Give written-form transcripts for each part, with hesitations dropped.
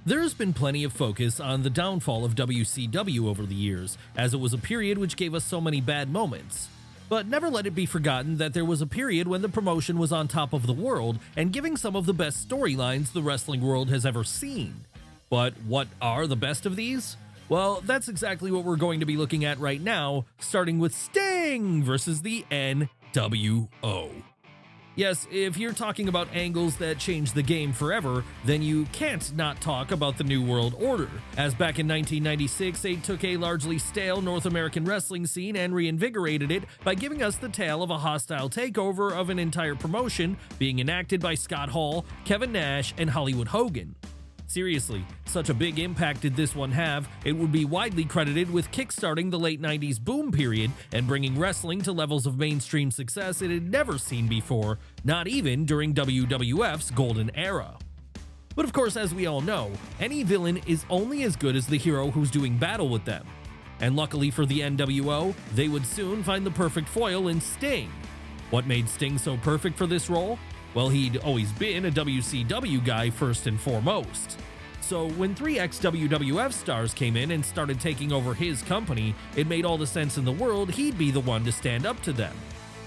There has been plenty of focus on the downfall of WCW over the years, as it was a period which gave us so many bad moments. But never let it be forgotten that there was a period when the promotion was on top of the world and giving some of the best storylines the wrestling world has ever seen. But what are the best of these? Well, that's exactly what we're going to be looking at right now, starting with Sting versus the NWO. Yes, if you're talking about angles that change the game forever, then you can't not talk about the New World Order, as back in 1996 they took a largely stale North American wrestling scene and reinvigorated it by giving us the tale of a hostile takeover of an entire promotion being enacted by Scott Hall, Kevin Nash, and Hollywood Hogan. Seriously, such a big impact did this one have, it would be widely credited with kickstarting the late 90s boom period and bringing wrestling to levels of mainstream success it had never seen before, not even during WWF's golden era. But of course, as we all know, any villain is only as good as the hero who's doing battle with them. And luckily for the NWO, they would soon find the perfect foil in Sting. What made Sting so perfect for this role? Well, he'd always been a WCW guy first and foremost. So when three ex-WWF stars came in and started taking over his company, it made all the sense in the world he'd be the one to stand up to them.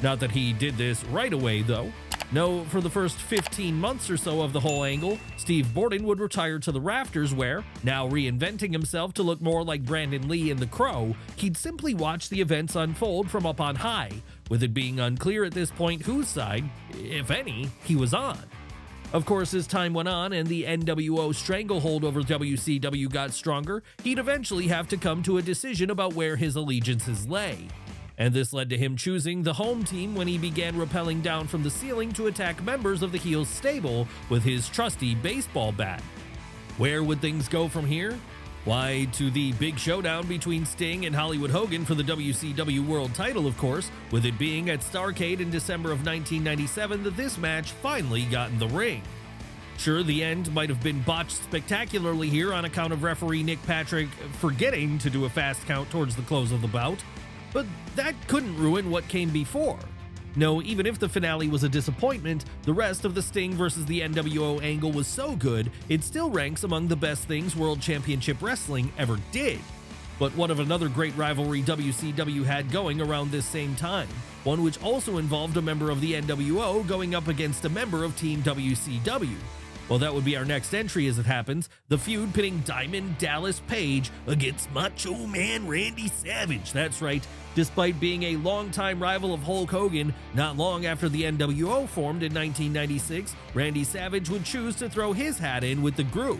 Not that he did this right away, though. No, for the first 15 months or so of the whole angle, Steve Borden would retire to the rafters where, now reinventing himself to look more like Brandon Lee in The Crow, he'd simply watch the events unfold from up on high, with it being unclear at this point whose side, if any, he was on. Of course, as time went on and the NWO stranglehold over WCW got stronger, he'd eventually have to come to a decision about where his allegiances lay. And this led to him choosing the home team when he began rappelling down from the ceiling to attack members of the Heels stable with his trusty baseball bat. Where would things go from here? Why, to the big showdown between Sting and Hollywood Hogan for the WCW World title, of course, with it being at Starrcade in December of 1997 that this match finally got in the ring. Sure, the end might have been botched spectacularly here on account of referee Nick Patrick forgetting to do a fast count towards the close of the bout, but that couldn't ruin what came before. No, even if the finale was a disappointment, the rest of the Sting versus the NWO angle was so good, it still ranks among the best things World Championship Wrestling ever did. But what of another great rivalry WCW had going around this same time? One which also involved a member of the NWO going up against a member of Team WCW. Well, that would be our next entry as it happens, the feud pitting Diamond Dallas Page against Macho Man Randy Savage. That's right, despite being a longtime rival of Hulk Hogan, not long after the NWO formed in 1996, Randy Savage would choose to throw his hat in with the group.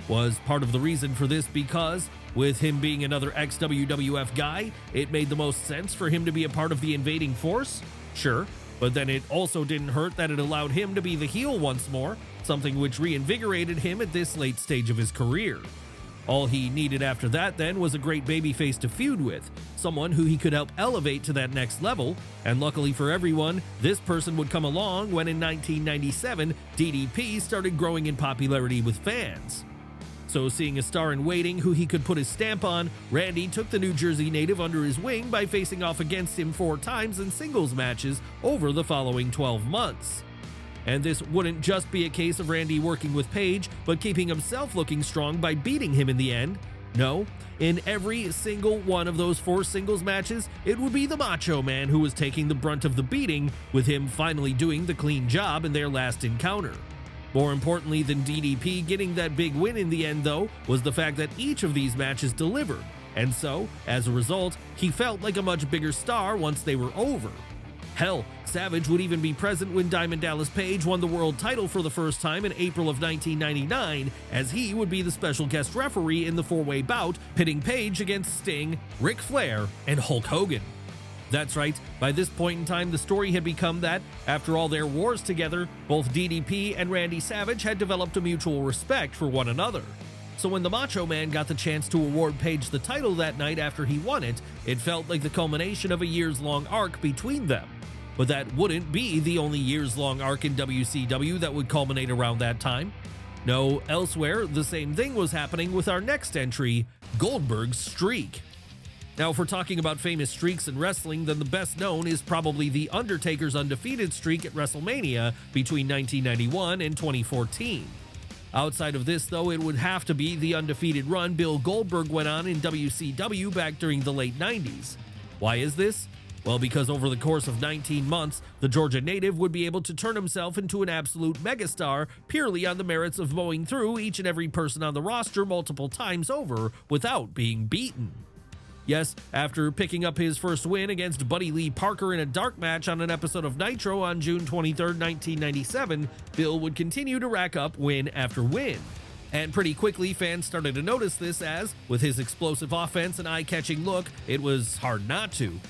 Was part of the reason for this because, with him being another ex-WWF guy, it made the most sense for him to be a part of the invading force? Sure, but then it also didn't hurt that it allowed him to be the heel once more, something which reinvigorated him at this late stage of his career. All he needed after that then was a great babyface to feud with, someone who he could help elevate to that next level, and luckily for everyone, this person would come along when in 1997, DDP started growing in popularity with fans. So seeing a star in waiting who he could put his stamp on, Randy took the New Jersey native under his wing by facing off against him 4 times in singles matches over the following 12 months. And this wouldn't just be a case of Randy working with Page, but keeping himself looking strong by beating him in the end. No, in every single one of those 4 singles matches, it would be the Macho Man who was taking the brunt of the beating, with him finally doing the clean job in their last encounter. More importantly than DDP getting that big win in the end, though, was the fact that each of these matches delivered, and so, as a result, he felt like a much bigger star once they were over. Hell, Savage would even be present when Diamond Dallas Page won the world title for the first time in April of 1999, as he would be the special guest referee in the 4-way bout, pitting Page against Sting, Ric Flair, and Hulk Hogan. That's right, by this point in time the story had become that, after all their wars together, both DDP and Randy Savage had developed a mutual respect for one another. So when the Macho Man got the chance to award Page the title that night after he won it, it felt like the culmination of a years-long arc between them. But that wouldn't be the only years-long arc in WCW that would culminate around that time. No, elsewhere, the same thing was happening with our next entry, Goldberg's streak. Now, if we're talking about famous streaks in wrestling, then the best known is probably The Undertaker's undefeated streak at WrestleMania between 1991 and 2014. Outside of this, though, it would have to be the undefeated run Bill Goldberg went on in WCW back during the late 90s. Why is this? Well, because over the course of 19 months, the Georgia native would be able to turn himself into an absolute megastar purely on the merits of mowing through each and every person on the roster multiple times over without being beaten. Yes, after picking up his first win against Buddy Lee Parker in a dark match on an episode of Nitro on June 23, 1997, Bill would continue to rack up win after win. And pretty quickly, fans started to notice this as, with his explosive offense and eye-catching look, it was hard not to.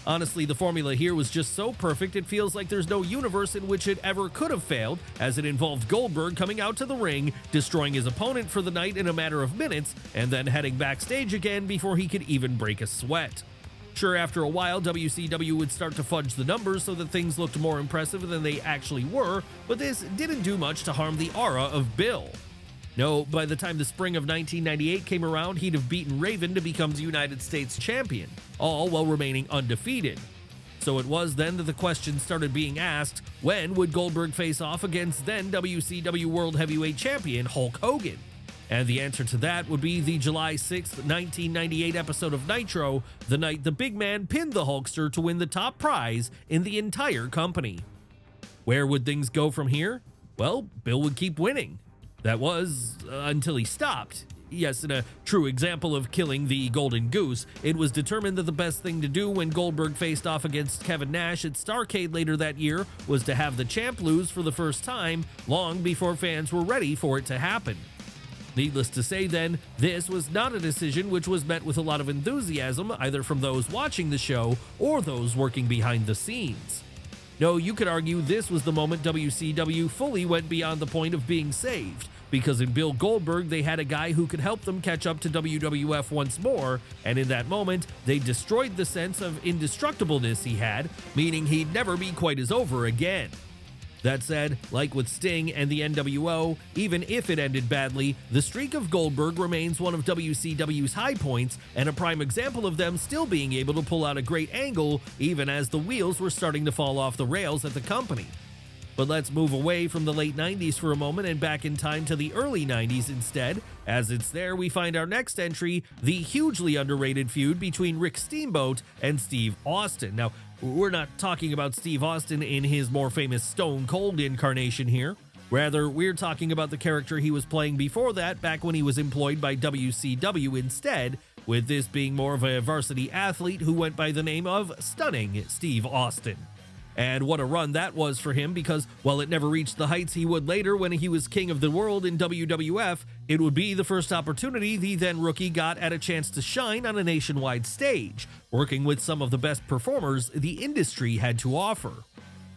Honestly, the formula here was just so perfect it feels like there's no universe in which it ever could have failed, as it involved Goldberg coming out to the ring, destroying his opponent for the night in a matter of minutes, and then heading backstage again before he could even break a sweat. Sure, after a while, WCW would start to fudge the numbers so that things looked more impressive than they actually were, but this didn't do much to harm the aura of Bill. No, by the time the spring of 1998 came around, he'd have beaten Raven to become the United States champion, all while remaining undefeated. So it was then that the question started being asked, when would Goldberg face off against then WCW World Heavyweight Champion Hulk Hogan? And the answer to that would be the July 6, 1998 episode of Nitro, the night the big man pinned the Hulkster to win the top prize in the entire company. Where would things go from here? Well, Bill would keep winning. That was, until he stopped. Yes, in a true example of killing the golden goose, it was determined that the best thing to do when Goldberg faced off against Kevin Nash at Starrcade later that year was to have the champ lose for the first time, long before fans were ready for it to happen. Needless to say then, this was not a decision which was met with a lot of enthusiasm either from those watching the show or those working behind the scenes. No, you could argue this was the moment WCW fully went beyond the point of being saved, because in Bill Goldberg they had a guy who could help them catch up to WWF once more, and in that moment they destroyed the sense of indestructibleness he had, meaning he'd never be quite as over again. That said, like with Sting and the NWO, even if it ended badly, the streak of Goldberg remains one of WCW's high points and a prime example of them still being able to pull out a great angle even as the wheels were starting to fall off the rails at the company. But let's move away from the late 90s for a moment and back in time to the early 90s instead, as it's there we find our next entry, the hugely underrated feud between Rick Steamboat and Steve Austin. Now, we're not talking about Steve Austin in his more famous Stone Cold incarnation here. Rather, we're talking about the character he was playing before that, back when he was employed by WCW instead, with this being more of a varsity athlete who went by the name of Stunning Steve Austin. And what a run that was for him, because while it never reached the heights he would later when he was king of the world in WWF, it would be the first opportunity the then rookie got at a chance to shine on a nationwide stage, working with some of the best performers the industry had to offer.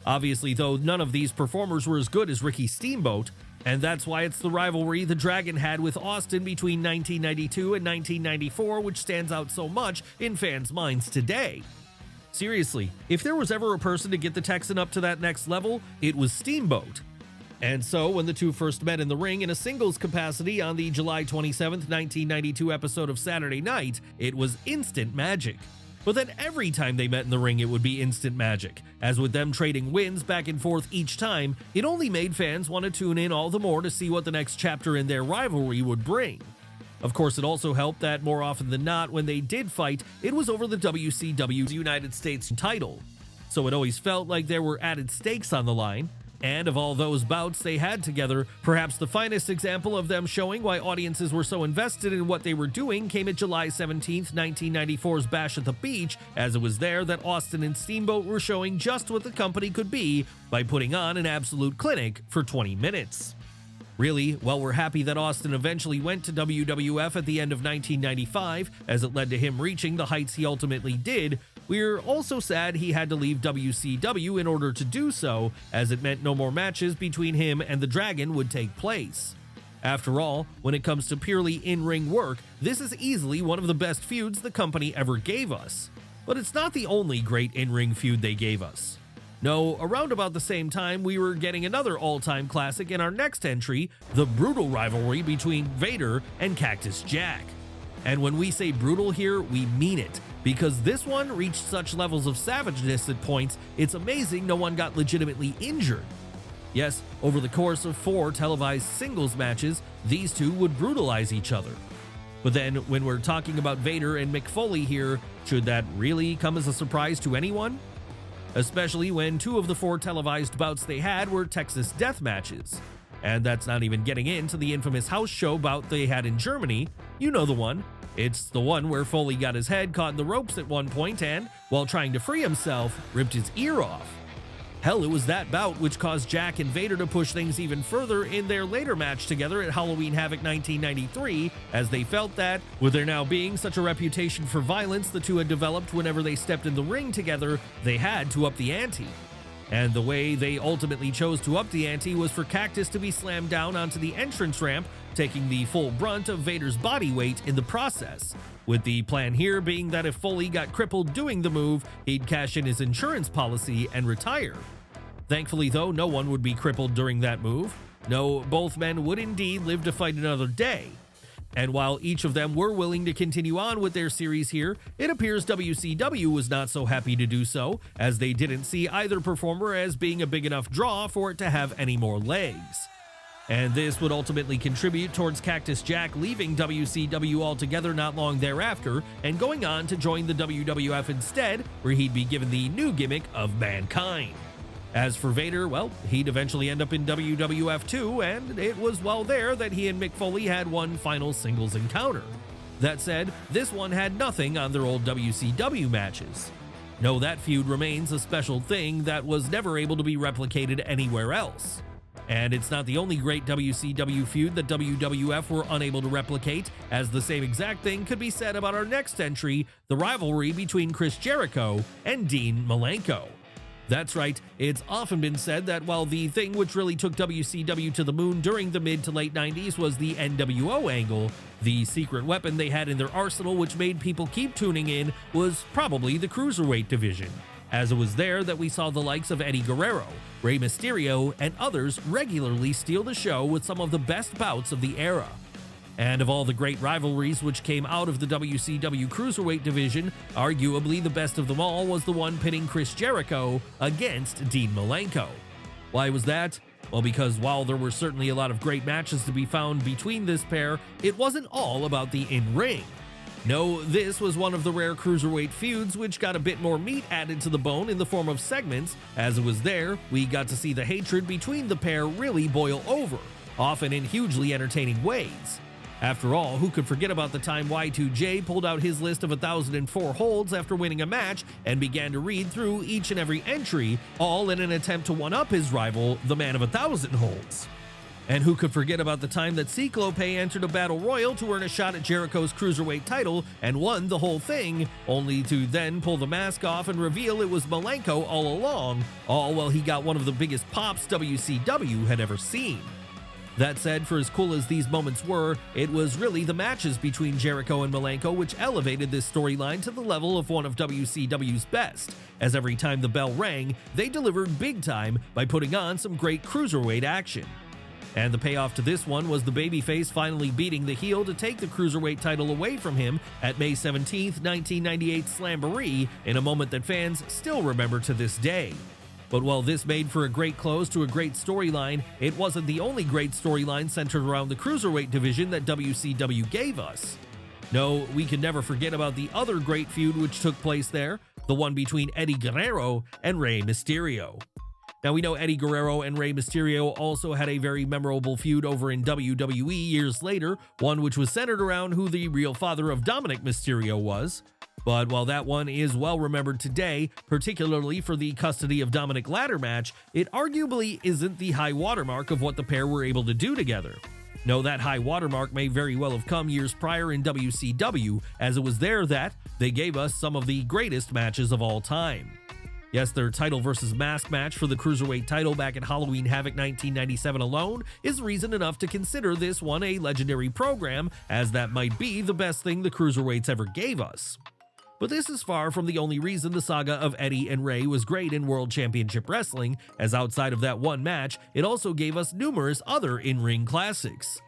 Obviously, though, none of these performers were as good as Ricky Steamboat, and that's why it's the rivalry the Dragon had with Austin between 1992 and 1994 which stands out so much in fans' minds today. Seriously, if there was ever a person to get the Texan up to that next level, it was Steamboat. And so, when the two first met in the ring in a singles capacity on the July 27, 1992 episode of Saturday Night, it was instant magic. But then every time they met in the ring, it would be instant magic. As with them trading wins back and forth each time, it only made fans want to tune in all the more to see what the next chapter in their rivalry would bring. Of course, it also helped that more often than not, when they did fight, it was over the WCW United States title. So it always felt like there were added stakes on the line. And of all those bouts they had together, perhaps the finest example of them showing why audiences were so invested in what they were doing came at July 17, 1994's Bash at the Beach, as it was there that Austin and Steamboat were showing just what the company could be by putting on an absolute clinic for 20 minutes. Really, while we're happy that Austin eventually went to WWF at the end of 1995, as it led to him reaching the heights he ultimately did, we're also sad he had to leave WCW in order to do so, as it meant no more matches between him and the Dragon would take place. After all, when it comes to purely in-ring work, this is easily one of the best feuds the company ever gave us. But it's not the only great in-ring feud they gave us. No, around about the same time, we were getting another all-time classic in our next entry, the brutal rivalry between Vader and Cactus Jack. And when we say brutal here, we mean it, because this one reached such levels of savageness at points, it's amazing no one got legitimately injured. Yes, over the course of 4 televised singles matches, these two would brutalize each other. But then, when we're talking about Vader and Mick Foley here, should that really come as a surprise to anyone? Especially when 2 of the 4 televised bouts they had were Texas death matches. And that's not even getting into the infamous house show bout they had in Germany. You know the one. It's the one where Foley got his head caught in the ropes at one point and, while trying to free himself, ripped his ear off. Hell, it was that bout which caused Jack and Vader to push things even further in their later match together at Halloween Havoc 1993, as they felt that, with there now being such a reputation for violence the two had developed whenever they stepped in the ring together, they had to up the ante. And the way they ultimately chose to up the ante was for Cactus to be slammed down onto the entrance ramp, taking the full brunt of Vader's body weight in the process, with the plan here being that if Foley got crippled doing the move, he'd cash in his insurance policy and retire. Thankfully though, no one would be crippled during that move. No, both men would indeed live to fight another day. And while each of them were willing to continue on with their series here, it appears WCW was not so happy to do so, as they didn't see either performer as being a big enough draw for it to have any more legs. And this would ultimately contribute towards Cactus Jack leaving WCW altogether not long thereafter and going on to join the WWF instead, where he'd be given the new gimmick of Mankind. As for Vader, well, he'd eventually end up in WWF too, and it was while there that he and Mick Foley had one final singles encounter. That said, this one had nothing on their old WCW matches. No, that feud remains a special thing that was never able to be replicated anywhere else. And it's not the only great WCW feud that WWF were unable to replicate, as the same exact thing could be said about our next entry, the rivalry between Chris Jericho and Dean Malenko. That's right, it's often been said that while the thing which really took WCW to the moon during the mid to late 90s was the NWO angle, the secret weapon they had in their arsenal which made people keep tuning in was probably the Cruiserweight division, as it was there that we saw the likes of Eddie Guerrero, Rey Mysterio, and others regularly steal the show with some of the best bouts of the era. And of all the great rivalries which came out of the WCW Cruiserweight division, arguably the best of them all was the one pitting Chris Jericho against Dean Malenko. Why was that? Well, because while there were certainly a lot of great matches to be found between this pair, it wasn't all about the in-ring. No, this was one of the rare Cruiserweight feuds which got a bit more meat added to the bone in the form of segments. As it was there, we got to see the hatred between the pair really boil over, often in hugely entertaining ways. After all, who could forget about the time Y2J pulled out his list of 1,004 holds after winning a match and began to read through each and every entry, all in an attempt to one-up his rival, the man of 1,000 holds? And who could forget about the time that Ciclope entered a battle royal to earn a shot at Jericho's Cruiserweight title and won the whole thing, only to then pull the mask off and reveal it was Malenko all along, all while he got one of the biggest pops WCW had ever seen. That said, for as cool as these moments were, it was really the matches between Jericho and Malenko which elevated this storyline to the level of one of WCW's best, as every time the bell rang, they delivered big time by putting on some great Cruiserweight action. And the payoff to this one was the babyface finally beating the heel to take the Cruiserweight title away from him at May 17, 1998 Slamboree, in a moment that fans still remember to this day. But while this made for a great close to a great storyline, it wasn't the only great storyline centered around the Cruiserweight division that WCW gave us. No, we can never forget about the other great feud which took place there, the one between Eddie Guerrero and Rey Mysterio. Now, we know Eddie Guerrero and Rey Mysterio also had a very memorable feud over in WWE years later, one which was centered around who the real father of Dominic Mysterio was. But while that one is well remembered today, particularly for the custody of Dominic ladder match, it arguably isn't the high watermark of what the pair were able to do together. No, that high watermark may very well have come years prior in WCW, as it was there that they gave us some of the greatest matches of all time. Yes, their title versus mask match for the Cruiserweight title back at Halloween Havoc 1997 alone is reason enough to consider this one a legendary program, as that might be the best thing the Cruiserweights ever gave us. But this is far from the only reason the saga of Eddie and Rey was great in World Championship Wrestling, as outside of that one match, it also gave us numerous other in-ring classics.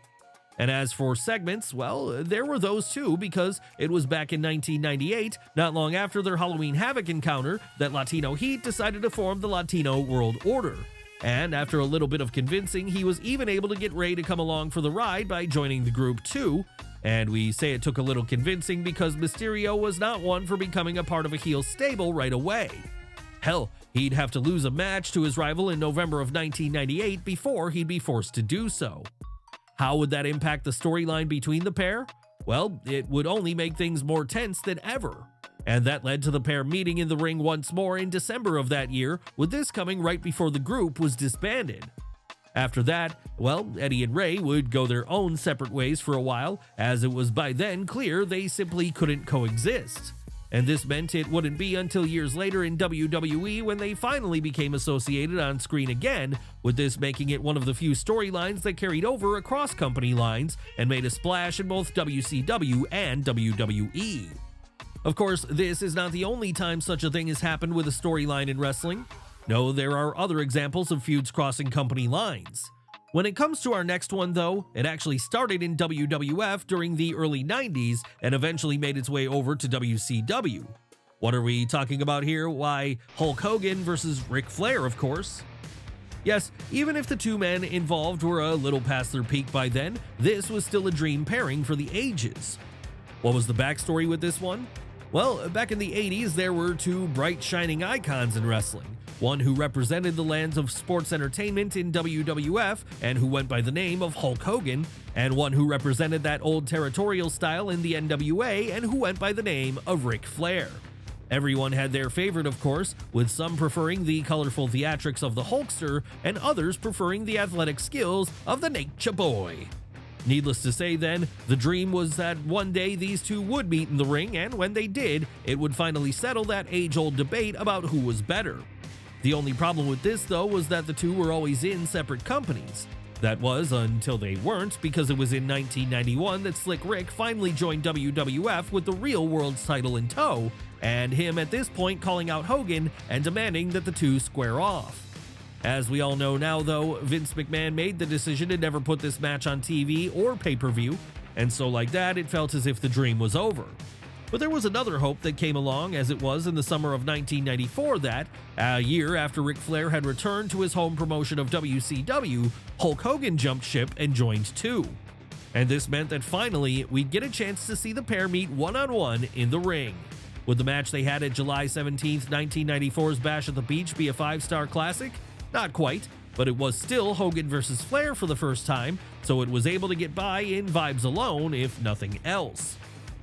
And as for segments, well, there were those too, because it was back in 1998, not long after their Halloween Havoc encounter, that Latino Heat decided to form the Latino World Order. and after a little bit of convincing, he was even able to get Ray to come along for the ride by joining the group too. And we say it took a little convincing because Mysterio was not one for becoming a part of a heel stable right away. Hell, he'd have to lose a match to his rival in November of 1998 before he'd be forced to do so. How would that impact the storyline between the pair? Well, it would only make things more tense than ever. And that led to the pair meeting in the ring once more in December of that year, with this coming right before the group was disbanded. After that, well, Eddie and Ray would go their own separate ways for a while, as it was by then clear they simply couldn't coexist. And this meant it wouldn't be until years later in WWE when they finally became associated on screen again, with this making it one of the few storylines that carried over across company lines and made a splash in both WCW and WWE. Of course, this is not the only time such a thing has happened with a storyline in wrestling. No, there are other examples of feuds crossing company lines. When it comes to our next one, though, it actually started in WWF during the early 90s and eventually made its way over to WCW. What are we talking about here? Why, Hulk Hogan versus Ric Flair, of course. Yes, even if the two men involved were a little past their peak by then, this was still a dream pairing for the ages. What was the backstory with this one? Well, back in the 80s, there were two bright shining icons in wrestling. One who represented the lands of sports entertainment in WWF and who went by the name of Hulk Hogan, and one who represented that old territorial style in the NWA and who went by the name of Ric Flair. Everyone had their favorite, of course, with some preferring the colorful theatrics of the Hulkster and others preferring the athletic skills of the Nature Boy. Needless to say then, the dream was that one day these two would meet in the ring, and when they did, it would finally settle that age-old debate about who was better. The only problem with this, though, was that the two were always in separate companies. That was until they weren't, because it was in 1991 that Slick Rick finally joined WWF with the real world's title in tow, and him at this point calling out Hogan and demanding that the two square off. As we all know now, though, Vince McMahon made the decision to never put this match on TV or pay-per-view, and so like that, it felt as if the dream was over. But there was another hope that came along, as it was in the summer of 1994 that, a year after Ric Flair had returned to his home promotion of WCW, Hulk Hogan jumped ship and joined too. And this meant that finally, we'd get a chance to see the pair meet one-on-one in the ring. Would the match they had at July 17, 1994's Bash at the Beach be a 5-star classic? Not quite, but it was still Hogan versus Flair for the first time, so it was able to get by in vibes alone, if nothing else.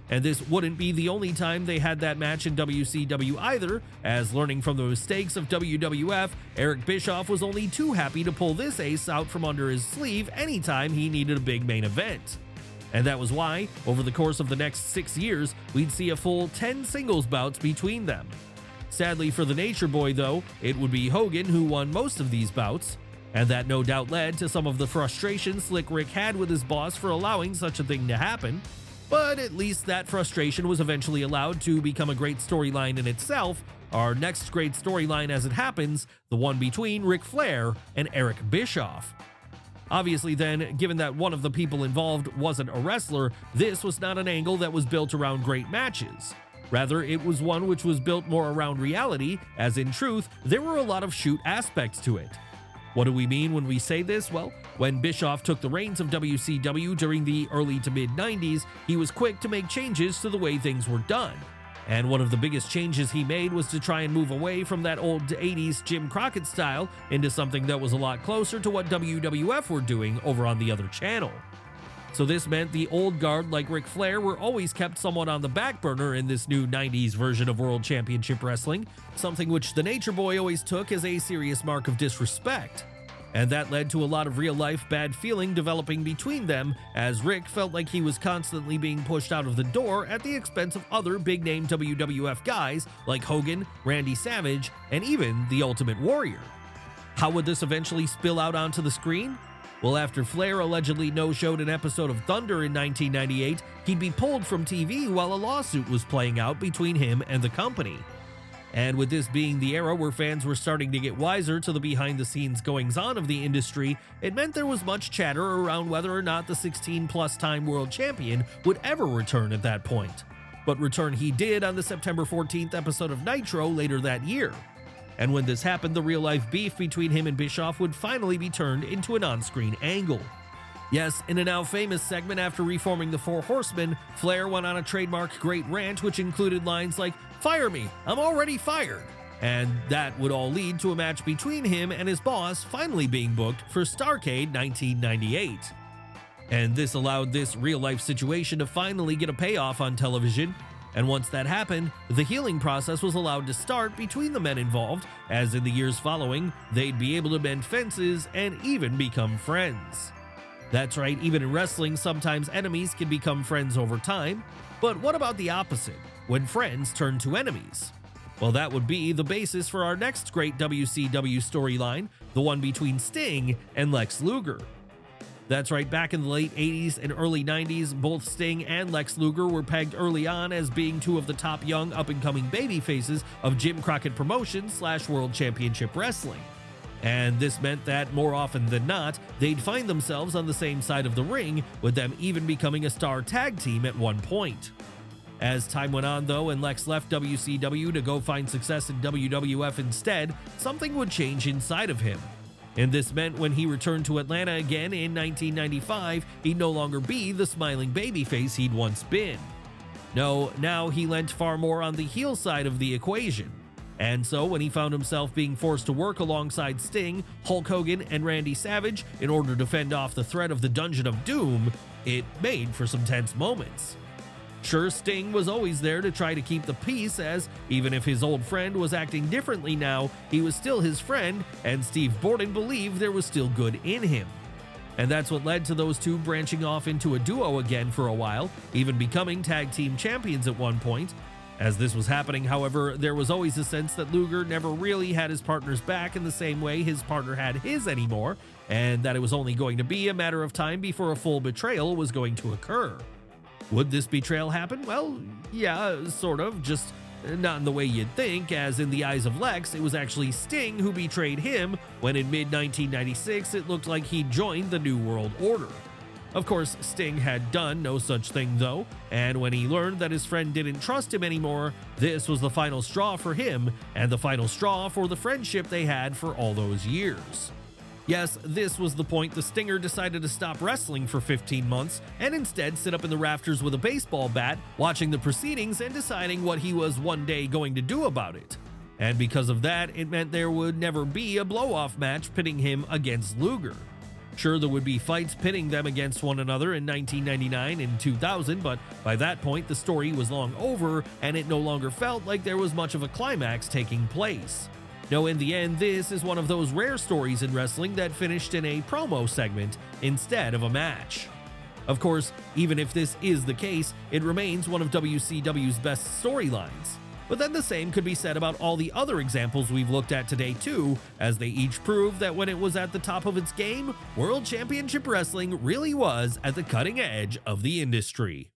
And this wouldn't be the only time they had that match in WCW either, as learning from the mistakes of WWF, Eric Bischoff was only too happy to pull this ace out from under his sleeve anytime he needed a big main event. And that was why, over the course of the next 6 years, we'd see a full 10 singles bouts between them. Sadly for the Nature Boy, though, it would be Hogan who won most of these bouts, and that no doubt led to some of the frustration Slick Rick had with his boss for allowing such a thing to happen. But at least that frustration was eventually allowed to become a great storyline in itself. Our next great storyline as it happens, the one between Ric Flair and Eric Bischoff. Obviously then, given that one of the people involved wasn't a wrestler, this was not an angle that was built around great matches. Rather, it was one which was built more around reality, as in truth, there were a lot of shoot aspects to it. What do we mean when we say this? Well, when Bischoff took the reins of WCW during the early to mid-90s, he was quick to make changes to the way things were done. And one of the biggest changes he made was to try and move away from that old 80s Jim Crockett style into something that was a lot closer to what WWF were doing over on the other channel. So this meant the old guard like Ric Flair were always kept somewhat on the back burner in this new 90s version of World Championship Wrestling, something which the Nature Boy always took as a serious mark of disrespect. And that led to a lot of real-life bad feeling developing between them, as Rick felt like he was constantly being pushed out of the door at the expense of other big-name WWF guys like Hogan, Randy Savage, and even the Ultimate Warrior. How would this eventually spill out onto the screen? Well, after Flair allegedly no-showed an episode of Thunder in 1998, he'd be pulled from TV while a lawsuit was playing out between him and the company. And with this being the era where fans were starting to get wiser to the behind-the-scenes goings-on of the industry, it meant there was much chatter around whether or not the 16-plus time world champion would ever return at that point. But return he did on the September 14th episode of Nitro later that year. and when this happened, the real-life beef between him and Bischoff would finally be turned into an on-screen angle. Yes, in a now famous segment after reforming the Four Horsemen, Flair went on a trademark great rant which included lines like, "Fire me, I'm already fired." And that would all lead to a match between him and his boss finally being booked for Starrcade 1998. And this allowed this real-life situation to finally get a payoff on television, and once that happened, the healing process was allowed to start between the men involved, as in the years following, they'd be able to mend fences and even become friends. That's right, even in wrestling, sometimes enemies can become friends over time, but what about the opposite, when friends turn to enemies? Well, that would be the basis for our next great WCW storyline, the one between Sting and Lex Luger. That's right, back in the late 80s and early 90s, both Sting and Lex Luger were pegged early on as being two of the top young up-and-coming babyfaces of Jim Crockett Promotions / World Championship Wrestling. And this meant that, more often than not, they'd find themselves on the same side of the ring, with them even becoming a star tag team at one point. As time went on, though, and Lex left WCW to go find success in WWF instead, something would change inside of him. And this meant when he returned to Atlanta again in 1995, he'd no longer be the smiling babyface he'd once been. No, now he leant far more on the heel side of the equation. And so when he found himself being forced to work alongside Sting, Hulk Hogan, and Randy Savage in order to fend off the threat of the Dungeon of Doom, it made for some tense moments. Sure, Sting was always there to try to keep the peace, as even if his old friend was acting differently now, he was still his friend, and Steve Borden believed there was still good in him. And that's what led to those two branching off into a duo again for a while, even becoming tag team champions at one point. As this was happening, however, there was always a sense that Luger never really had his partner's back in the same way his partner had his anymore, and that it was only going to be a matter of time before a full betrayal was going to occur. Would this betrayal happen? Well, yeah, sort of, just not in the way you'd think, as in the eyes of Lex, it was actually Sting who betrayed him when in mid-1996 it looked like he'd joined the New World Order. Of course, Sting had done no such thing though, and when he learned that his friend didn't trust him anymore, this was the final straw for him, and the final straw for the friendship they had for all those years. Yes, this was the point the Stinger decided to stop wrestling for 15 months and instead sit up in the rafters with a baseball bat, watching the proceedings and deciding what he was one day going to do about it. And because of that, it meant there would never be a blow-off match pitting him against Luger. Sure, there would be fights pitting them against one another in 1999 and 2000, but by that point the story was long over and it no longer felt like there was much of a climax taking place. No, in the end, this is one of those rare stories in wrestling that finished in a promo segment instead of a match. Of course, even if this is the case, it remains one of WCW's best storylines. But then the same could be said about all the other examples we've looked at today too, as they each prove that when it was at the top of its game, World Championship Wrestling really was at the cutting edge of the industry.